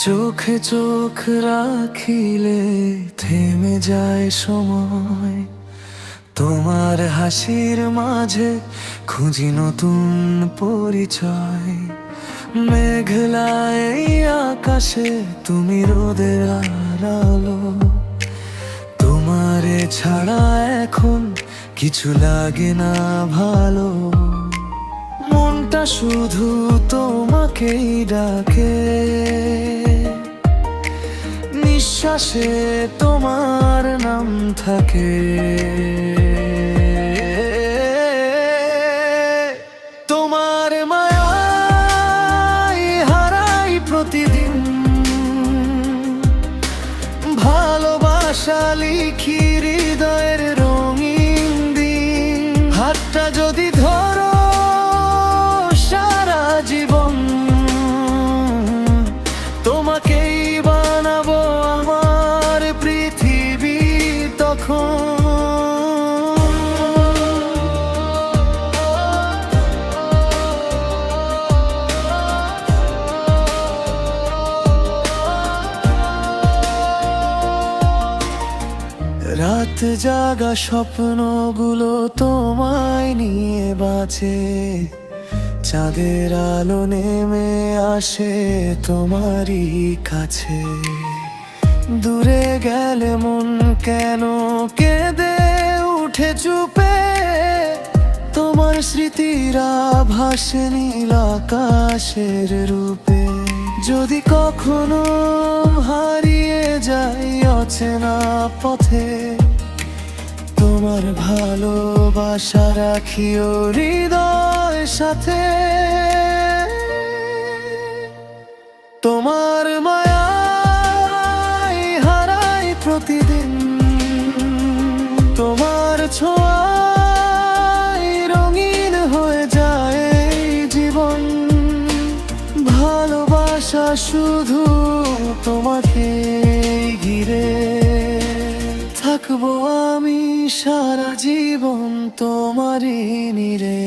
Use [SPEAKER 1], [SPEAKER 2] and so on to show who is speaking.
[SPEAKER 1] চোখে চোখ রাখিলে থেমে যায় সময়, তোমার হাসির মাঝে খুঁজি নতুন পরিচয়। মেঘলায় আকাশে তুমি রোদের আলো, তোমারে ছাড়া এখন কিছু লাগে না ভালো। মনটা শুধু তোমাকেই ডাকে, নিঃশ্বাসে তোমার নাম থাকে। তোমার মায়ায় হারাই প্রতিদিন, ভালোবাসা লিখি হৃদয়ের রঙিন দিন। হাতটা যদি ধরো সারা জীবন, তোমাকেই বানাবো আমার পৃথিবী তখন। রাত জাগা স্বপ্নগুলো তোমায় নিয়ে বাঁচে, চাঁদের আলো নেমে আসে তোমারই কাছে। দূরে গেলে মন কেন কেঁদে উঠে চুপে, তোমার স্মৃতিরা ভাসে নীল আকাশের রূপে। যদি কখনো হারিয়ে যাই অচেনা পথে, তোমার ভালোবাসা রাখিও হৃদয় সাথে। তোমার মায়ায় হারাই প্রতিদিন, তোমার ছোঁয়ায় রঙিন হয়ে যায় এই জীবন। ভালোবাসা শুধু তোমাকে ঘিরে, থাকবো আমি সারা জীবন তোমারই নীড়ে।